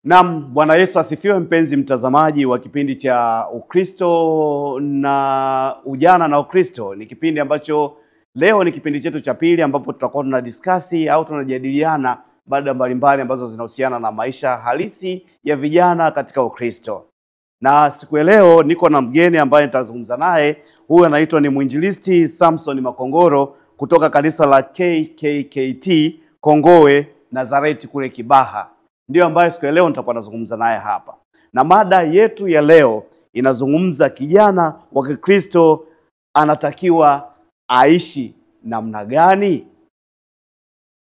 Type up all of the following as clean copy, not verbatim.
Naam, Bwana Yesu asifiwe, mpenzi mtazamaji wa kipindi cha Ukristo na Ujana na Ukristo. Ni kipindi ambacho leo ni kipindi chetu cha pili, ambapo tutakuwa tunadiskasi au tunajadiliana mada mbalimbali ambazo zinahusiana na maisha halisi ya vijana katika Ukristo. Na siku ya leo niko na mgeni ambaye nitazungumza naye. Huyu anaitwa ni mwinjilisti Samson Makongoro kutoka kanisa la KKKT Kongowe Nazareti kule Kibaha. Ndio ambaye siku ya leo nitakuwa nazungumza naye hapa. Na mada yetu ya leo inazungumza kijana wa Kikristo anatakiwa aishi namna gani?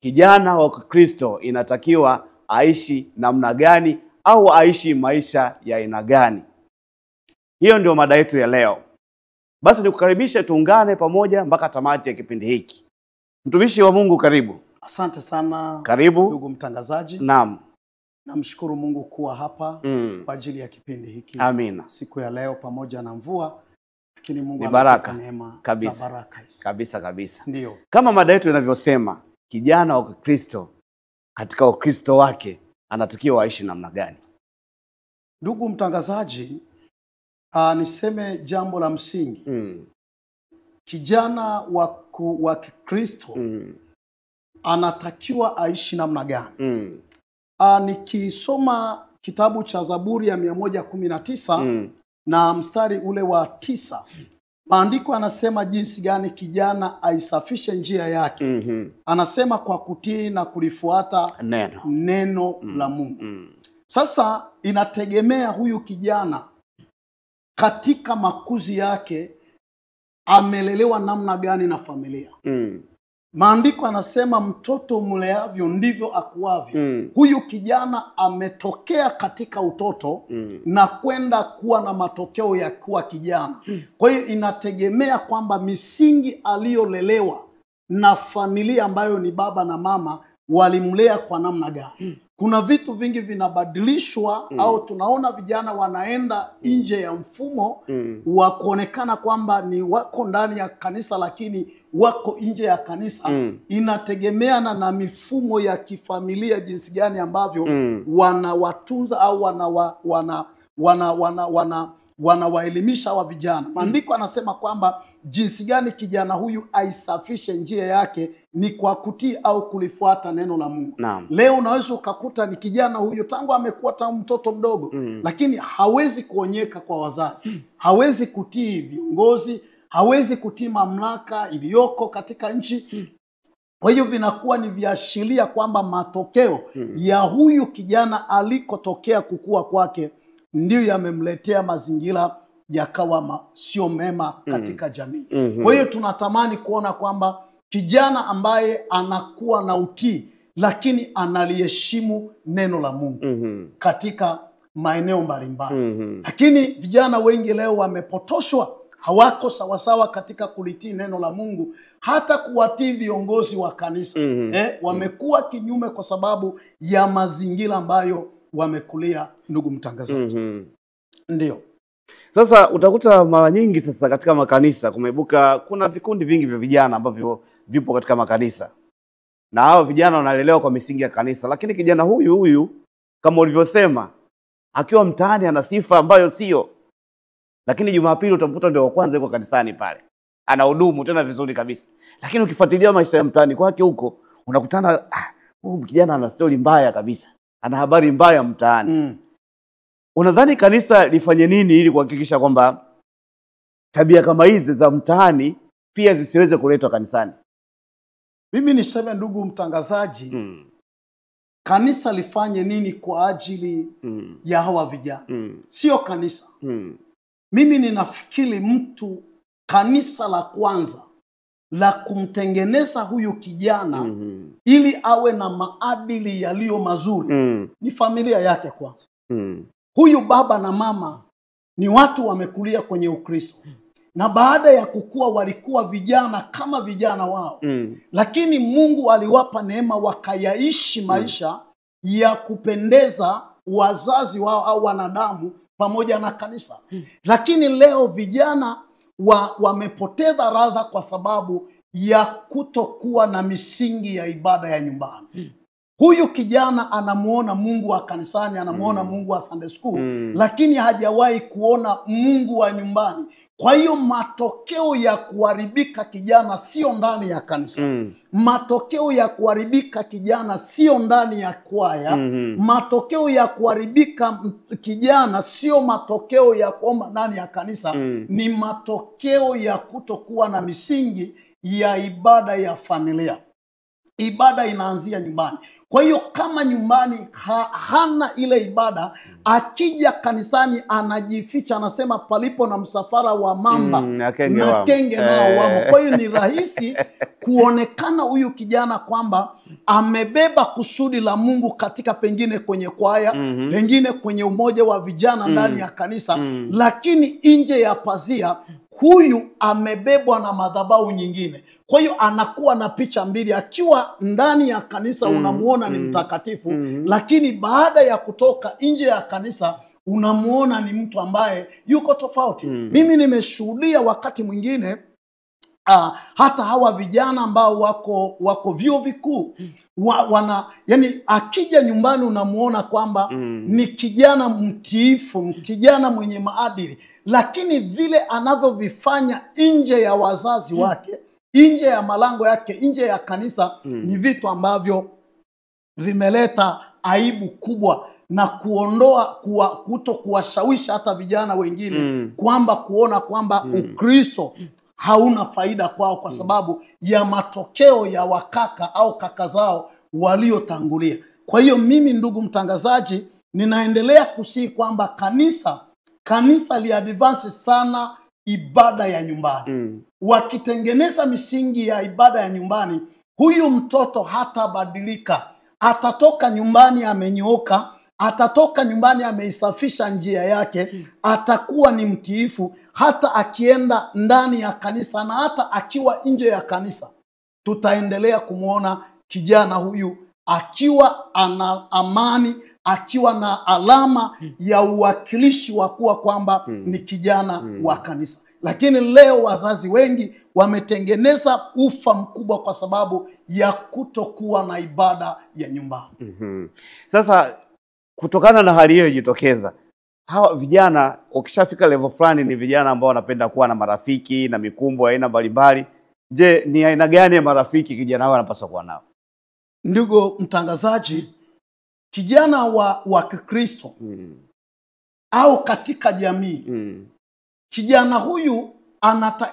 Kijana wa Kikristo inatakiwa aishi namna gani, au aishi maisha ya aina gani? Hiyo ndio mada yetu ya leo. Basi nikukaribishe tuungane pamoja mpaka tamati ya kipindi hiki. Mtumishi wa Mungu, karibu. Asante sana. Karibu ndugu mtangazaji. Naam. Namshukuru Mungu kuwa hapa kwa ajili ya kipindi hiki. Amina. Siku ya leo pamoja na mvua, lakini Mungu ni baraka neema kabisa. Baraka hizi. Kabisa. Ndio. Kama mada yetu inavyosema, kijana wa Kristo katika Ukristo wake anatakiwa aishi namna gani? Ndugu mtangazaji, niseme jambo la msingi. Kijana wa Kristo anatakiwa aishi namna gani? Nikisoma kitabu cha Zaburi ya 119 na mstari ule wa 9, maandiko anasema jinsi gani kijana aisafishe njia yake. Anasema kwa kutii na kulifuata neno la Mungu. Sasa inategemea huyu kijana katika makuzi yake amelelewa namna gani na familia. Maandiko anasema mtoto mleavyo ndivyo akuavyo. Huyu kijana ametokea katika utoto na kwenda kuwa na matokeo ya kuwa kijana. Kwa hiyo inategemea kwamba misingi aliyolelewa na familia ambayo ni baba na mama walimlea kwa namna gani. Kuna vitu vingi vinabadilishwa au tunaona vijana wanaenda nje ya mfumo wa kuonekana kwamba ni wako ndani ya kanisa lakini wako nje ya kanisa. Inategemeana na mifumo ya kifamilia jinsi gani ambavyo wanawatunza au wanawaelimisha wa vijana. Maandiko anasema kwamba jinsi gani kijana huyu aisafishe njia yake ni kwa kutii au kulifuata neno la Mungu. Leo unaweza ukakuta ni kijana huyu tangu amekuwa tangu mtoto mdogo lakini hawezi kuonyeka kwa wazazi, hawezi kutii viongozi, hawezi kutii mamlaka iliyoko katika nchi. Kwa hiyo vinakuwa ni viashiria kwamba matokeo ya huyu kijana alikotokea kukua kwake ndio yamemletea mazingira yakawa sio mema katika jamii. Kwa hiyo tunatamani kuona kwamba kijana ambaye anakuwa na utii lakini analiheshimu neno la Mungu katika maeneo mbalimbali. Lakini vijana wengi leo wamepotoshwa, hawako sawasawa katika kulitii neno la Mungu, hata kuwatii viongozi wa kanisa. Wamekuwa kinyume kwa sababu ya mazingira ambayo wamekulia, ndugu mtangazaji. Ndio. Sasa utakuta mara nyingi sasa katika makanisa kumeibuka, kuna vikundi vingi vya vijana ambavyo vipo katika makanisa. Na hao vijana wanalelewa kwa misingi ya kanisa, lakini kijana huyu kama ulivyosema akiwa mtaani ana sifa ambayo sio. Lakini Jumapili utamkuta ndio wa kwanza yuko kanisani pale. Anahudumu tena vizuri kabisa. Lakini ukifuatilia maisha ya mtaani kwake huko, unakutana huyu kijana ana story mbaya kabisa. Ana habari mbaya mtaani. Unadhani kanisa lifanye nini ili kuhakikisha kwamba tabia kama hizi za mtaani pia zisiweze kuletwa kanisani? Mimi niseme ndugu mtangazaji, kanisa lifanye nini kwa ajili ya hawa vijana? Sio kanisa. Mimi ninafikiri kanisa la kwanza la kumtengeneza huyu kijana ili awe na maadili yaliyo mazuri ni familia yake kwanza. Huyu baba na mama ni watu wamekulia kwenye Ukristo. Na baada ya kukua walikuwa vijana kama vijana wao. Lakini Mungu aliwapa neema wakayaishi maisha ya kupendeza wazazi wao au wanadamu pamoja na kanisa. Lakini leo vijana wamepoteza radha kwa sababu ya kutokuwa na misingi ya ibada ya nyumbani. Huyu kijana anamuona Mungu wa kanisani, anamuona Mungu wa Sunday school, lakini hajawahi kuona Mungu wa nyumbani. Kwa hiyo matokeo ya kuharibika kijana sio ndani ya kanisa. Matokeo ya kuharibika kijana sio ndani ya kwaya. Matokeo ya kuharibika kijana sio matokeo ya kuomba ndani ya kanisa. Ni matokeo ya kutokuwa na misingi ya ibada ya familia. Ibada inaanzia nyumbani. Kwa hiyo kama nyumbani hana ile ibada, akija kanisani anajificha, anasema palipo na msafara wa mamba na kenge nao wamo. Kwa hiyo ni rahisi kuonekana huyu kijana kwamba amebeba kusudi la Mungu katika pengine kwenye kwaya, pengine kwenye umoja wa vijana ndani ya kanisa, lakini nje ya pazia huyu amebebwa na madhabahu nyingine. Kwa hiyo anakuwa na picha mbili. Akiwa ndani ya kanisa unamuona ni mtakatifu, lakini baada ya kutoka nje ya kanisa unamuona ni mtu ambaye yuko tofauti. Mimi nimeshuhudia wakati mwingine hata hawa vijana ambao wako vyuo vikuu yani akija nyumbani unamuona kwamba ni kijana mtiifu, kijana mwenye maadili, lakini vile anavyovifanya nje ya wazazi wake, nje ya malango yake, nje ya kanisa, ni vitu ambavyo vimeleta aibu kubwa na kuto kuwashawishi hata vijana wengine kwamba kuona kwamba Ukristo hauna faida kwao kwa sababu ya matokeo ya wakaka au kaka zao waliotangulia. Kwa hiyo mimi, ndugu mtangazaji, ninaendelea kusihi kwamba kanisa liadvance sana ibada ya nyumbani. Wakitengeneza misingi ya ibada ya nyumbani, huyu mtoto hatabadilika. Atatoka nyumbani amenyooka, atatoka nyumbani ameisafisha njia yake, atakuwa ni mtiifu hata akienda ndani ya kanisa, na hata akiwa nje ya kanisa tutaendelea kumuona kijana huyu akiwa ana amani, akiwa na alama ya uwakilishi wa kuwa kwamba ni kijana wa kanisa. Lakini leo wazazi wengi wametengeneza ufa mkubwa kwa sababu ya kutokuwa na ibada ya nyumbani. Sasa kutokana na hali hiyo jitokeza, hawa vijana ukishafika level fulani ni vijana ambao wanapenda kuwa na marafiki na mikumbo aina mbalimbali. Je, ni aina gani ya marafiki kijana wao anapaswa kuwa nao? Ndugu mtangazaji, kijana wa Kikristo au katika jamii, kijana huyu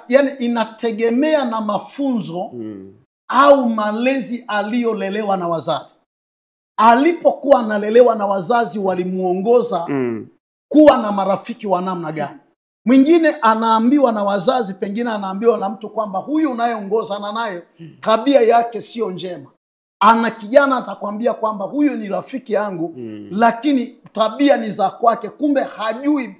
yani inategemea na mafunzo au malezi aliyolelewa na wazazi. Alipokuwa analelewa na wazazi, walimuongoza kuwa na marafiki wa namna gani. Mwingine anaambiwa na wazazi, pengine anaambiwa na mtu kwamba huyu unayeongozana naye tabia yake sio njema. Kijana atakwambia kwamba huyu ni rafiki yangu, lakini tabia ni za kwake. Kumbe hajui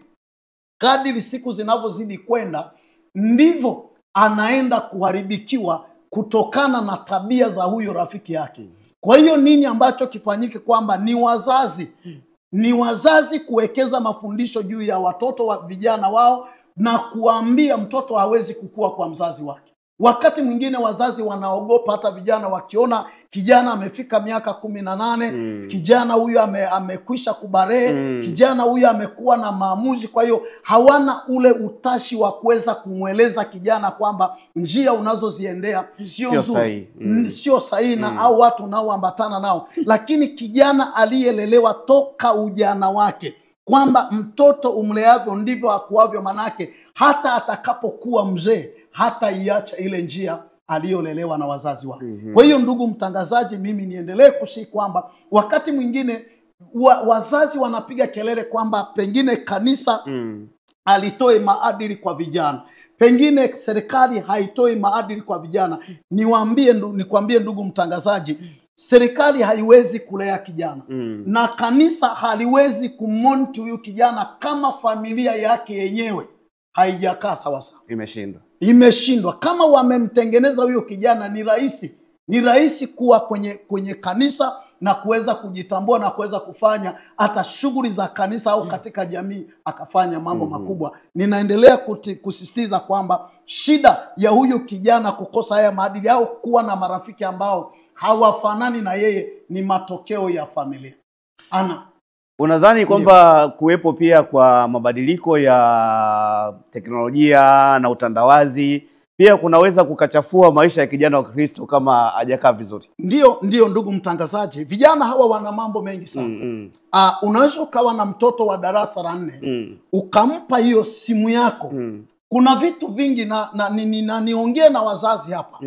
kadiri siku zinavyozidi kwenda ndivyo anaenda kuharibikiwa kutokana na tabia za huyo rafiki yake. Kwa hiyo nini ambacho kifanyike? Kwamba ni wazazi kuwekeza mafundisho juu ya watoto wa vijana wao na kuambia mtoto hawezi kukua kwa mzazi wake. Wakati mwingine wazazi wanaogopa hata vijana wakiona kijana amefika miaka 18, kijana huyu amekwisha kubarehe, kijana huyu amekuwa na maamuzi. Kwa hiyo hawana ule utashi wa kuweza kumweleza kijana kwamba njia unazoziendea sio nzuri, sio sahihi na au watu unaoambatana nao. Lakini kijana aliyelelewa toka ujana wake kwamba mtoto umleavyo ndivyo akuavyo, manake hata atakapokuwa mzee hata iacha ile njia aliyolelewa na wazazi wake. Kwa hiyo ndugu mtangazaji, mimi niendelee kusihi kwamba wakati mwingine wazazi wanapiga kelele kwamba pengine kanisa alitoe maadili kwa vijana, pengine serikali haitoi maadili kwa vijana. Nikwambie ndugu mtangazaji, serikali haiwezi kulea kijana na kanisa haliwezi kumonti huyu kijana kama familia yake yenyewe haijakaa sawa sawa. Imeshindwa. Kama wamemtengeneza huyo kijana, ni rahisi kuwa kwenye kanisa na kuweza kujitambua na kuweza kufanya hata shughuli za kanisa au katika jamii akafanya mambo makubwa. Ninaendelea kusisitiza kwamba shida ya huyo kijana kukosa haya maadili au kuwa na marafiki ambao hawafanani na yeye, ni matokeo ya familia. Unadhani kwamba kuwepo pia kwa mabadiliko ya teknolojia na utandawazi pia kunaweza kukachafua maisha ya kijana wa Kristo kama hajakaa vizuri? Ndio ndugu mtangazaji, vijana hawa wana mambo mengi sana. Unaweza ukawa na mtoto wa darasa la 4 ukampa hiyo simu yako. Kuna vitu vingi na niongee na wazazi hapa.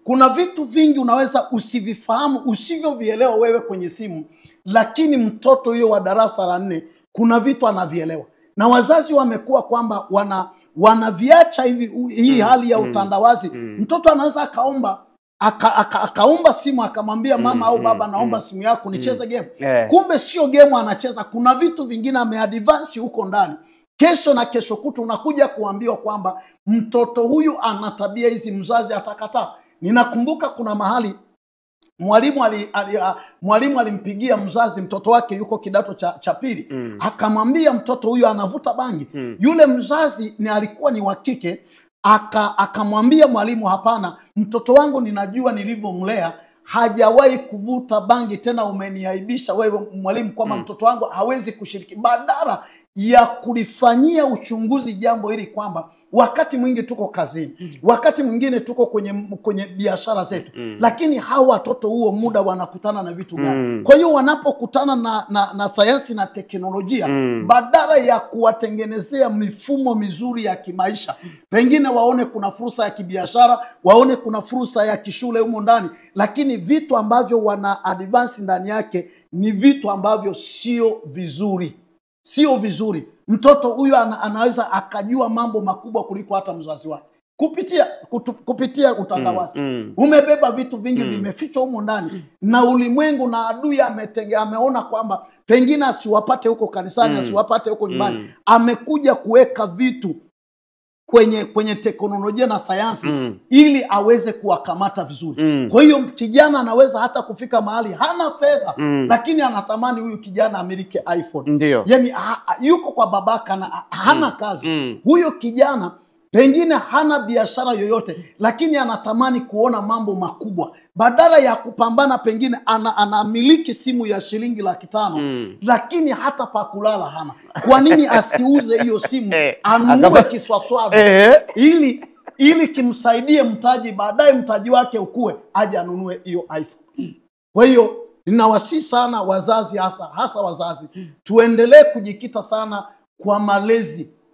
Kuna vitu vingi unaweza usivifahamu, usivyovielewa wewe kwenye simu, lakini mtoto huyo wa darasa la 4 kuna vitu anavielewa. Na wazazi wamekuwa kwamba wanaviacha hii hali ya utandawazi. Mtoto anaweza akaomba simu, akamwambia mama au baba, naomba simu yako nicheze game. Kumbe sio game anacheza, kuna vitu vingine ameadvance huko ndani. Kesho na kesho kutu unakuja kuambiwa kwamba mtoto huyu ana tabia hizi, mzazi atakataa. Ninakumbuka kuna mahali mwalimu alimpigia mzazi, mtoto wake yuko kidato cha pili, akamwambia mtoto huyu anavuta bangi. Yule mzazi alikuwa ni wa kike, akamwambia mwalimu, hapana, mtoto wangu ninajua nilivyomlea hajawahi kuvuta bangi, tena umeniaibisha wewe mwalimu kwamba mtoto wangu hawezi kushiriki. Badala ya kulifanyia uchunguzi jambo hili kwamba wakati mwingi tuko kazini, wakati mwingine tuko kwenye biashara zetu, lakini hawa watoto huo muda wanakutana na vitu gani? Kwa hiyo wanapokutana na sayansi na teknolojia, badala ya kuwatengenezea mifumo mizuri ya kimaisha, pengine waone kuna fursa ya kibiashara, waone kuna fursa ya kishule humo ndani, lakini vitu ambavyo wana advance ndani yake ni vitu ambavyo sio vizuri. Sio vizuri. Mtoto huyu anaweza akajua mambo makubwa kuliko hata mzazi wake kupitia utandawazi. Umebeba vitu vingi vimefichwa humo ndani, na ulimwengu na adui ameona kwamba pengine asiwapate huko kanisani, asiwapate huko nyumbani. Amekuja kuweka vitu kwenye teknolojia na sayansi ili aweze kuwakamata vizuri. Kwa hiyo kijana anaweza hata kufika mahali hana fedha, lakini anatamani huyu kijana amiliki iPhone. Ndio. Yani yuko kwa babaka na hana kazi. Huyo kijana pengine hana biashara yoyote, lakini anatamani kuona mambo makubwa. Badala ya kupambana, pengine anamiliki simu ya shilingi 500,000, lakini hata pa kulala hana. Kwa nini asiuze hiyo simu, anunue kiswaswadu ili kimsaidie mtaji, baadaye mtaji wake ukue, aje anunue hiyo iPhone. Kwa hiyo ninawasihi sana wazazi, hasa wazazi, tuendelee kujikita sana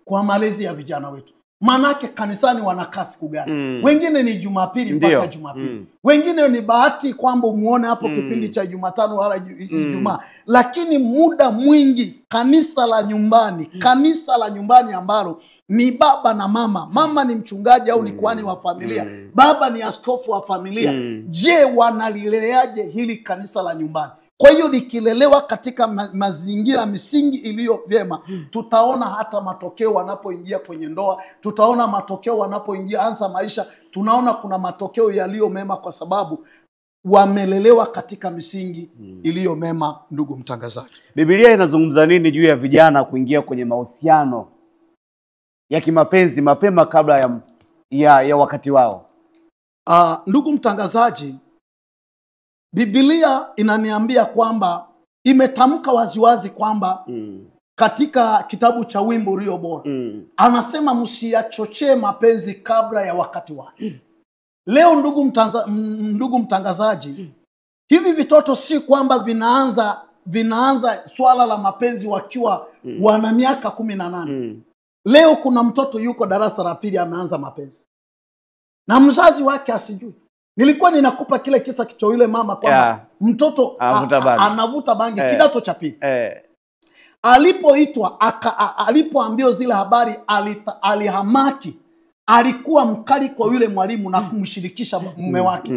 kwa malezi ya vijana wetu. Manake kanisani wanakaa siku gani? Wengine ni Jumapili mpaka Jumapili. Wengine ni bahati kwamba umuone hapo kipindi cha Jumatano wala Ijumaa. Lakini muda mwingi kanisa la nyumbani ambalo ni baba na mama. Mama ni mchungaji au ni kuhani wa familia. Baba ni askofu wa familia. Je, wanalileleaje hili kanisa la nyumbani? Kwa hiyo likilelewa katika mazingira misingi iliyo vyema, tutaona hata matokeo wanapoingia kwenye ndoa, tutaona matokeo wanapoingia anza maisha, tunaona kuna matokeo yaliyo mema kwa sababu wamelelewa katika misingi iliyo mema. Ndugu mtangazaji, Biblia inazungumza nini juu ya vijana kuingia kwenye mahusiano ya kimapenzi mapema kabla ya wakati wao? Ndugu mtangazaji, Biblia inaniambia kwamba imetamka waziwazi kwamba katika kitabu cha Wimbo Ulio Bora anasema msiyachochee mapenzi kabla ya wakati wake. Leo ndugu mtangazaji, hivi vitoto si kwamba vinaanza swala la mapenzi wakiwa wana miaka 18. Leo kuna mtoto yuko darasa la 2 ameanza mapenzi na mzazi wake asijui. Nilikuwa ninakupa kile kisa cha yule mama kwamba mtoto anavuta bangi kidato cha 2. Alipoitwa alipoambiwa zile habari alihamaki. Alikuwa mkali kwa yule mwalimu na kumshirikisha mume wake.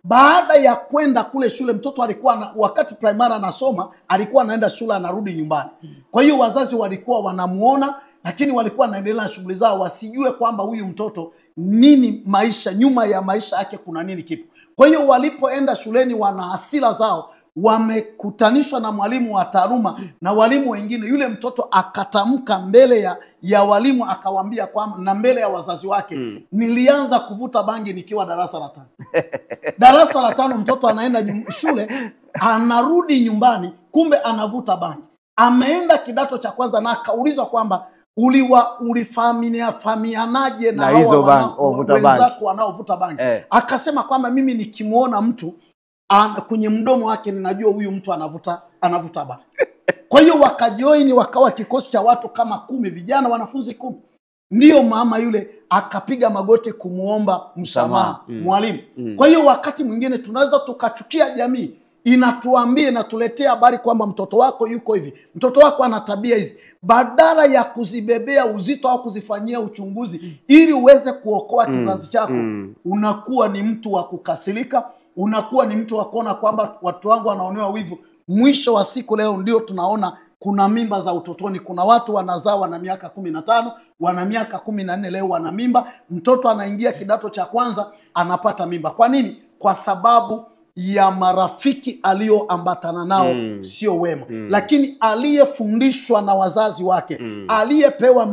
Baada ya kwenda kule shule, mtoto alikuwa wakati primary anasoma, alikuwa anaenda shule anarudi nyumbani. Kwa hiyo wazazi walikuwa wanamuona, lakini walikuwa wanaendelea na shughuli zao, wasijue kwamba huyu mtoto nini maisha, nyuma ya maisha yake kuna nini kipo. Kwa hiyo walipoenda shuleni wana hasira zao, wamekutanishwa na mwalimu wa taaluma na walimu wengine. Yule mtoto akatamka mbele ya walimu, akawaambia kwamba, na mbele ya wazazi wake, nilianza kuvuta bangi nikiwa darasa la 5. Darasa la 5 mtoto anaenda shule, anarudi nyumbani, kumbe anavuta bangi. Ameenda kidato cha kwanza na akaulizwa kwamba ulifahamianaje na wenzako wanaovuta bangi. Akasema kwamba mimi nikimuona mtu kwenye mdomo wake ninajua huyu mtu anavuta bangi. Kwa hiyo wakajoini, wakawa kikosi cha watu kama 10, vijana wanafunzi 10. Ndio mama yule akapiga magoti kumuomba msamaha mwalimu. Kwa hiyo wakati mwingine tunaweza tukachukia jamii inatuambie na tuletea habari kwamba mtoto wako yuko hivi, mtoto wako ana tabia hizi, badala ya kuzibebea uzito au kuzifanyia uchunguzi ili uweze kuokoa kizazi chako. Unakuwa ni mtu wa kukasirika, unakuwa ni mtu wa kuona kwamba watu wangu wanaonewa wivu. Mwisho wa siku leo ndio tunaona kuna mimba za utotoni. Kuna watu wanazaa wana miaka 15, wana miaka 14 leo wana mimba. Mtoto anaingia kidato cha kwanza anapata mimba. Kwa nini? Kwa sababu ya marafiki alioambatana nao sio wema. Lakini aliyefundishwa na wazazi wake, aliyepewa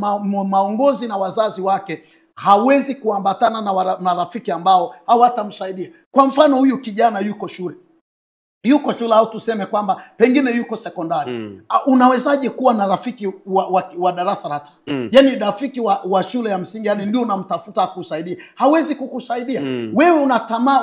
maongozi na wazazi wake, hawezi kuambatana na marafiki ambao hawatamsaidia. Kwa mfano, huyu kijana yuko shule au tuseme kwamba pengine yuko sekondari. Unawezaje kuwa na rafiki wa darasa la 5? Yani rafiki wa shule ya msingi, yani ndio unamtafuta akusaidie. Hawezi kukusaidia. Wewe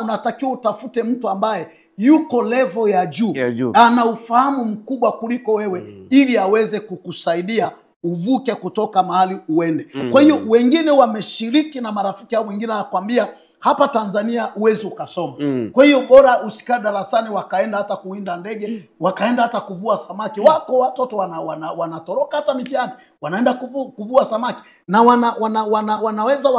unatakiwa utafute mtu ambaye yuko level ya juu, ana ufahamu mkubwa kuliko wewe, ili aweze kukusaidia uvuke kutoka mahali uende. Kwa hiyo wengine wameshiriki na marafiki au wengine anakuambia hapa Tanzania uwezi ukasoma. Kwa hiyo bora usikae darasani, wakaenda hata kuwinda ndege, wakaenda hata kuvua samaki. Wako watoto wanatoroka hata mitihani, wanaenda kuvua samaki, na wanaweza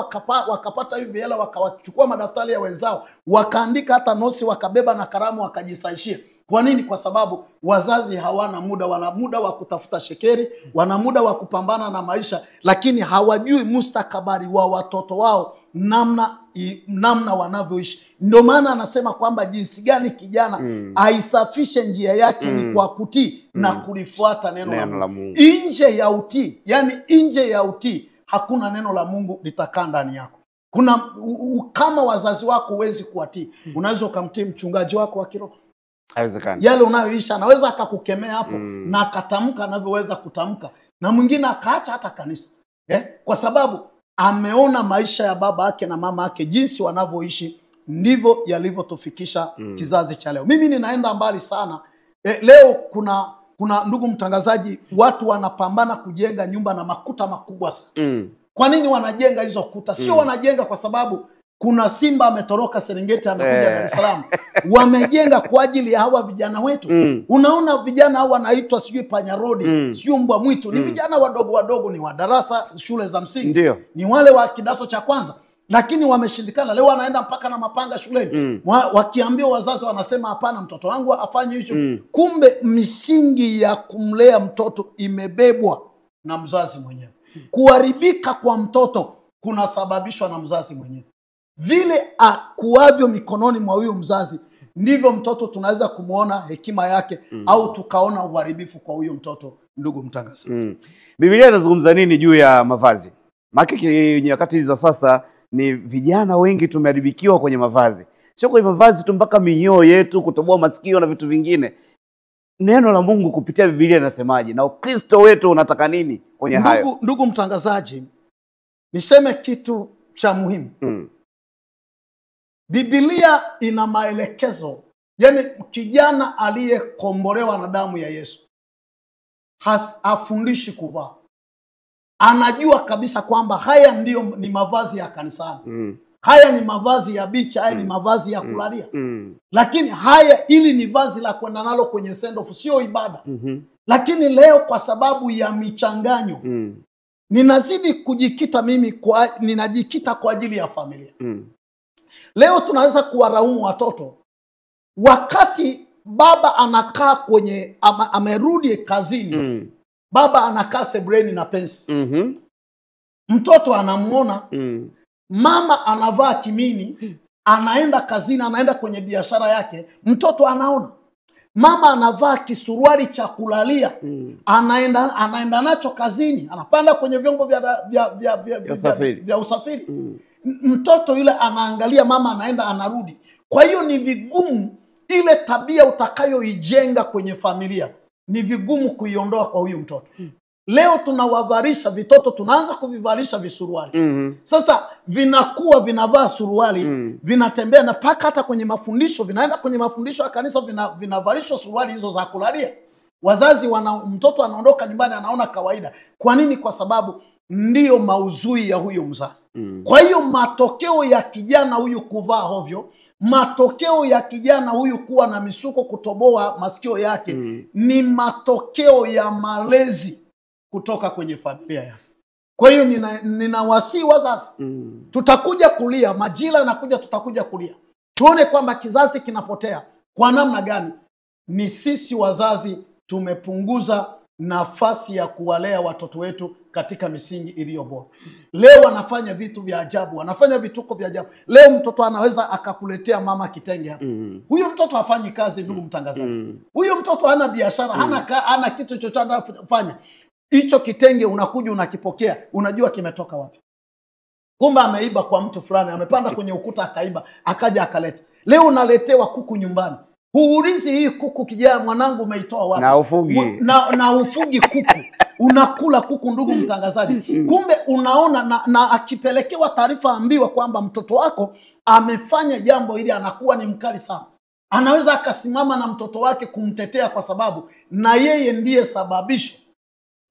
wakapata hivi hela, wakawachukua madaftari ya wenzao, wakaandika hata nosi, wakabeba na karamu, wakajisaishia. Kwa nini? Kwa sababu wazazi hawana muda. Wana muda wa kutafuta shekeri, wana muda wa kupambana na maisha, lakini hawajui mustakabali wa watoto wao, namna wanavyoishi. Ndio maana anasema kwamba jinsi gani kijana aisafishe njia yake ni kwa kutii na kulifuata neno la Mungu. Nje ya utii, yani nje ya utii, hakuna neno la Mungu litakaa ndani yako. Kama wazazi wako huwezi kuwatii, unaweza ukamtii mchungaji wako wa kiroho. Haiwezekani. Yale unayoisha anaweza akakukemea hapo na akatamka anavyoweza kutamka, na mwingine akaacha hata kanisa. Kwa sababu ameona maisha ya baba yake na mama yake jinsi wanavyoishi, ndivyo yalivyotufikisha kizazi cha leo. Mimi ninaenda mbali sana. Leo kuna ndugu mtangazaji, watu wanapambana kujenga nyumba na makuta makubwa sana. Kwa nini wanajenga hizo kuta? Sio wanajenga kwa sababu kuna simba ametoroka Serengeti amekuja Dar es Salaam. Wamejenga kwa ajili ya hawa vijana wetu. Unaona vijana hawa wanaitwa sijui panyarodi, sijui mbwa mwitu. Ni vijana wadogo, ni wa darasa shule za msingi. Ndiyo. Ni wale wa kidato cha kwanza. Lakini wameshindikana. Leo wanaenda mpaka na mapanga shuleni. Wakiambia wazazi wanasema hapana, mtoto wangu afanye hicho. Kumbe misingi ya kumlea mtoto imebebwa na mzazi mwenyewe. Kuharibika kwa mtoto kunasababishwa na mzazi mwenyewe. Vile akuavyo mikononi mwa huyo mzazi, ndivyo mtoto tunaweza kumuona hekima yake au tukaona uharibifu kwa huyo mtoto. Ndugu mtangazaji, Biblia inazungumza nini juu ya mavazi? Maana nyakati hizi za sasa ni vijana wengi tumeharibikiwa kwenye mavazi. Sio kwenye mavazi tu, mpaka minyoo yetu, kutoboa masikio na vitu vingine. Neno la Mungu kupitia Biblia linasemaje, na Ukristo wetu unataka nini kwenye hayo? Ndugu mtangazaji, niseme kitu cha muhimu. Biblia ina maelekezo. Yani kijana aliyekombolewa na damu ya Yesu hafundishi kuvaa. Anajua kabisa kwamba haya ni mavazi ya kanisani. Haya ni mavazi ya bicha, haya ni mavazi ya kulalia. Lakini ili ni vazi la kwenda nalo kwenye send off, sio ibada. Lakini leo kwa sababu ya michanganyo, ninazidi kujikita ninajikita kwa ajili ya familia. Leo tunaweza kuwaraumu watoto wakati baba anakaa amerudi kazini. Baba anakaa sebreni na pensi. Mtoto anamuona. Mama anavaa kimini, anaenda kazini, anaenda kwenye biashara yake. Mtoto anaona. Mama anavaa kisuruali cha kulalia, anaenda nacho kazini, anapanda kwenye vyombo vya usafiri. Mtoto yule anaangalia mama anaenda anarudi. Kwa hiyo ni vigumu ile tabia utakayoijenga kwenye familia, ni vigumu kuiondoa kwa huyu mtoto. Leo tunawavalisha vitoto, tunaanza kuvivalisha visuruali. Sasa vinakuwa vinavaa suruali, vinatembea na paka hata kwenye mafundisho, vinaenda kwenye mafundisho ya kanisa, vinavalishwa suruali hizo za kulalia. Wazazi mtoto anaondoka nyumbani anaona kawaida. Kwa nini? Kwa sababu ndiyo mauzui ya huyo mzazi. Kwa hiyo matokeo ya kijana huyu kuvaa hovyo, matokeo ya kijana huyu kuwa na misuko, kutoboa masikio yake, ni matokeo ya malezi kutoka kwenye familia yake. Kwa hiyo ninawasihi wazazi, tutakuja kulia, majira yanakuja, tutakuja kulia. Tuone kwamba kizazi kinapotea kwa namna gani. Ni sisi wazazi tumepunguza nafasi ya kuwalea watoto wetu katika misingi iliyo bora. Leo wanafanya vitu vya ajabu, wanafanya vituko vya ajabu. Leo mtoto anaweza akakuletea mama kitenge hapa. Huyo mtoto hafanyi kazi, ndugu mtangazaji. Huyo mtoto hana biashara, hana kitu chochote anafanya. Hicho kitenge unakuja unakipokea, unajua kimetoka wapi? Kumbe ameiba kwa mtu fulani, amepanda kwenye ukuta akaiba, akaja akaleta. Leo unaletewa kuku nyumbani. Huulizi hii kuku kijana mwanangu umeitoa wapi? Na ufugi. Na ufugi kuku. Unakula kuku, ndugu mtangazaji. Kumbe unaona na akipelekewa taarifa ambiwa kwamba mtoto wako amefanya jambo hili, anakuwa ni mkali sana. Anaweza akasimama na mtoto wake kumtetea kwa sababu na yeye ndiye sababisho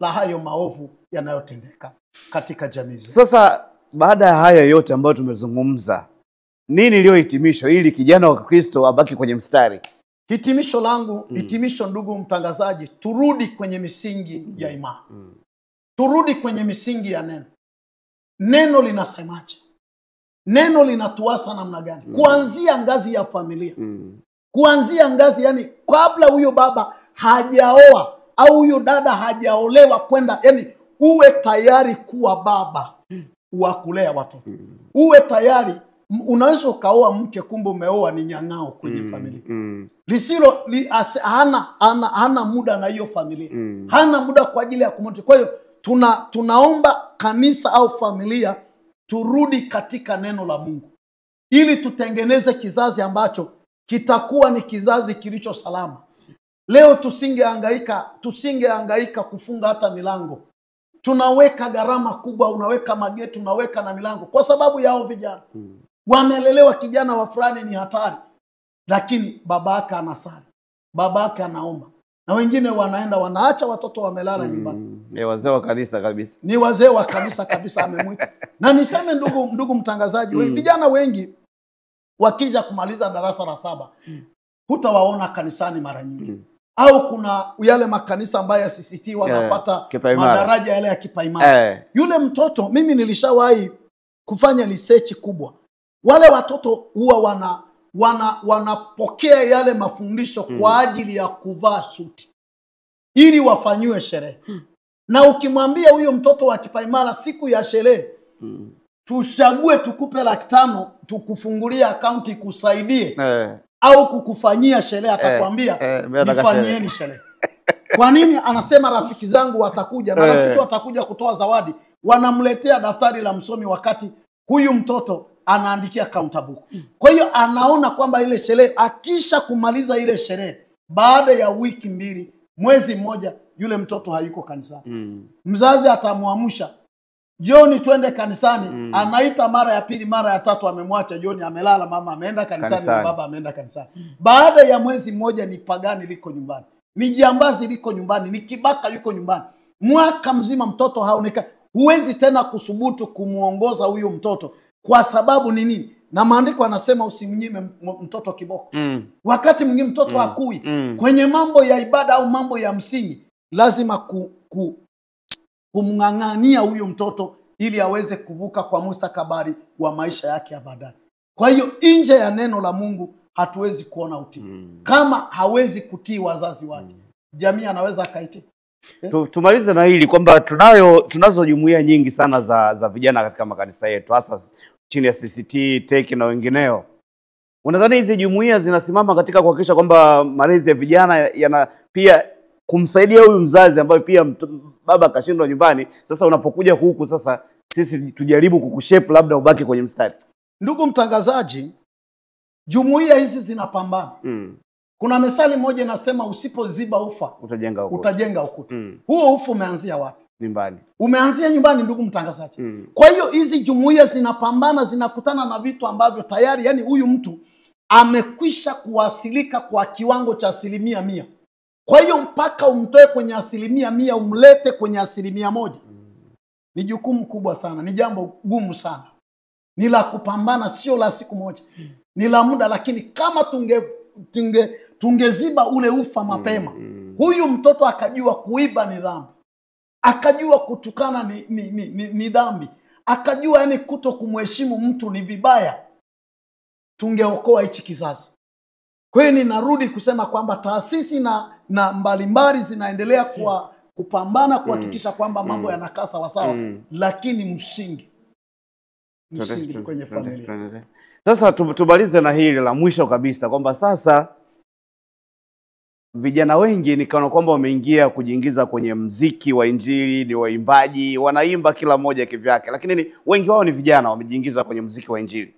la hayo maovu yanayotendeka katika jamii zetu. Sasa baada ya haya yote ambayo tumezungumza, nini ndio hitimisho ili kijana wa Kristo abaki kwenye mstari? Hitimisho langu, hitimisho ndugu mtangazaji, turudi kwenye misingi ya imani. Turudi kwenye misingi ya neno. Neno linasemaje? Neno linatuasa namna gani? Kuanzia ngazi ya familia. Kuanzia ngazi, yani kabla huyo baba hajaoa au huyo dada hajaolewa kwenda, yani uwe tayari kuwa baba wa kulea watoto. Uwe tayari. Unaweza ukaoa mke kumbe umeoa ni nyang'ao kwenye familia. Lisilo hana muda na hiyo familia. Hana muda kwa ajili ya kumoja. Kwa hiyo tunaomba kanisa au familia turudi katika neno la Mungu ili tutengeneze kizazi ambacho kitakuwa ni kizazi kilicho salama. Leo tusingehangaika kufunga hata milango. Tunaweka gharama kubwa, unaweka mageti, unaweka na milango kwa sababu yao vijana. Wamelelewa kijana wa fulani ni hatari, lakini babaka anasali, babaka anaomba, na wengine wanaenda wanaacha watoto wamelala nyumbani. Ni wazee wa kanisa kabisa. Ni wazee wa kanisa kabisa amemwita. Na niseme ndugu mtangazaji, vijana wengi wakija kumaliza darasa la 7 hutawaona kanisani mara nyingi. Au kuna yale makanisa ambayo CCT wanapata madaraja yale ya kipaimara. Yule mtoto, mimi nilishawahi kufanya research kubwa. Wale watoto huwa wanapokea yale mafundisho kwa ajili ya kuvaa suti ili wafanywe sherehe. Na ukimwambia huyo mtoto wa kipaimara siku ya sherehe, tuchague tukupe 500 tukufungulia akaunti kusaidie au kukufanyia sherehe, atakwambia nifanyieni sherehe. Kwa nini? Anasema rafiki zangu watakuja, na rafiki watakuja kutoa zawadi, wanamletea daftari la msomi wakati huyu mtoto anaandikia counter book. Kwa hiyo anaona kwamba ile sherehe, akisha kumaliza ile sherehe, baada ya wiki 2, mwezi mmoja, yule mtoto hayuko kanisani. Mzazi atamuamsha, John twende kanisani. Anaita mara ya 2, mara ya 3, amemwacha John amelala, mama ameenda kanisani. Na baba ameenda kanisani. Baada ya mwezi mmoja ni pagani liko nyumbani, ni jambazi liko nyumbani, ni kibaka yuko nyumbani. Mwaka mzima mtoto haonekani. Huwezi tena kusubutu kumuongoza huyo mtoto. Kwa sababu ni nini? Na maandiko anasema usimnyime mtoto kiboko. Wakati mwingine mtoto hakui kwenye mambo ya ibada au mambo ya msingi, lazima kumng'ang'ania huyo mtoto ili aweze kuvuka kwa mustakabali wa maisha yake ya baadaye. Kwa hiyo nje ya neno la Mungu hatuwezi kuona utii. Kama hawezi kutii wazazi wake, jamii anaweza akaitii. Tumalize na hili kwamba tunazo jumuiya nyingi sana za vijana katika makanisa yetu, hasa chini ya CCT, TEC na wengineo. Unadhani hizi jumuiya zinasimama katika kuhakikisha kwamba malezi ya vijana yana pia kumsaidia huyu mzazi ambaye pia baba kashindwa nyumbani, sasa unapokuja huku sasa sisi tujaribu kukushape labda ubaki kwenye mstari? Ndugu mtangazaji, jumuiya hizi zinapambana. Kuna methali moja inasema usipoziba ufa utajenga ukuta. Huo ufa umeanzia wapi? Nyumbani. Umeanzia nyumbani, ndugu mtangazaji. Kwa hiyo hizi jumuiya zinapambana, zinakutana na vitu ambavyo tayari yani huyu mtu amekwisha kuwasilika kwa kiwango cha 100%. Kwa hiyo mpaka umtoe kwenye 100% umlete kwenye 100%. Ni jukumu kubwa sana, ni jambo gumu sana. Ni la kupambana, sio la siku moja. Ni la muda, lakini kama tungeziba ule ufa mapema, huyu mtoto akajua kuiba ni dhambi, akajua kutukana ni dhambi, akajua yani kuto kumheshimu mtu ni vibaya, tungeokoa hichi kizazi. Kwa hiyo ninarudi kusema kwamba taasisi na mbalimbali zinaendelea kupambana kuhakikisha kwamba mambo yanakaa sawa sawa, lakini msingi kwenye familia. Sasa tumalize na hili la mwisho kabisa kwamba sasa vijana wengi ni kana kwamba wameingia kujiingiza kwenye mziki wa Injili, ni waimbaji, wanaimba kila mmoja kivyake, lakini wengi wao ni vijana wamejiingiza kwenye mziki wa Injili.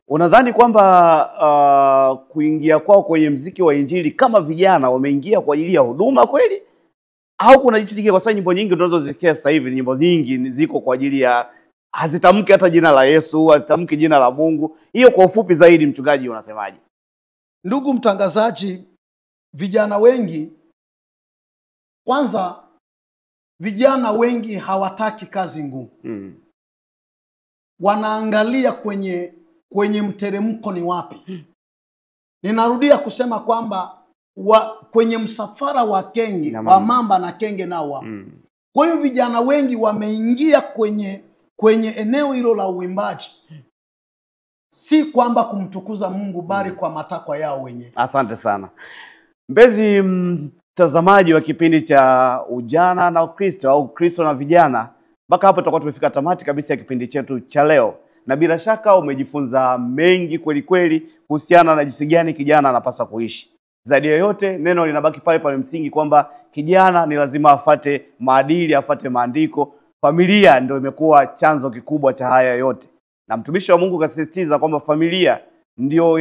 Unadhani kwamba kuingia kwao kwenye mziki wa Injili kama vijana wameingia kwa ajili ya huduma kweli? Au kuna jicho kingine? Kwa sababu nyimbo nyingi tunazozisikia sasa hivi, nyimbo nyingi ziko kwa ajili ya hazitamki hata jina la Yesu, hazitamki jina la Mungu. Hiyo kwa ufupi zaidi, mchungaji, unasemaje? Ndugu mtangazaji, vijana wengi, kwanza vijana wengi hawataki kazi ngumu. Wanaangalia kwenye mteremko ni wapi. Ninarudia kusema kwamba kwenye msafara wa kenge, wa mamba na kenge nao wapo. Kwa hiyo vijana wengi wameingia kwenye eneo hilo la uimbaji, si kwamba kumtukuza Mungu bali kwa matakwa yao wenyewe. Asante sana. Mpenzi mtazamaji wa kipindi cha Ujana na Ukristo au Kristo na Vijana, mpaka hapo tutakuwa tumefika tamati kabisa ya kipindi chetu cha leo. Na bila shaka umejifunza mengi kweli kweli kuhusiana na jinsi gani kijana anapaswa kuishi. Zaidi ya yote, neno linabaki pale pale msingi kwamba kijana ni lazima afate maadili, afate maandiko. Familia ndio imekuwa chanzo kikubwa cha haya yote. Na mtumishi wa Mungu kasisitiza kwamba familia ndio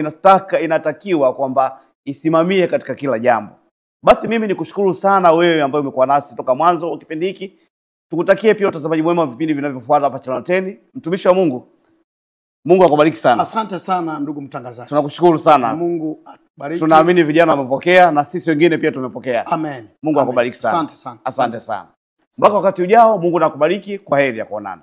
inatakiwa kwamba isimamie katika kila jambo. Basi mimi nikushukuru sana wewe ambaye umekuwa nasi toka mwanzo wa kipindi hiki. Tukutakie pia utazamaji mwema wa vipindi vinavyofuata hapa Channel 10. Mtumishi wa Mungu, Mungu akubariki sana. Asante sana ndugu mtangazaji. Tunakushukuru sana. Mungu akubariki. Tunaamini vijana wamepokea na sisi wengine pia tumepokea. Amen. Mungu akubariki sana. Asante sana. Asante sana. Mpaka wakati ujao, Mungu nakubariki. Kwa heri ya kuonana.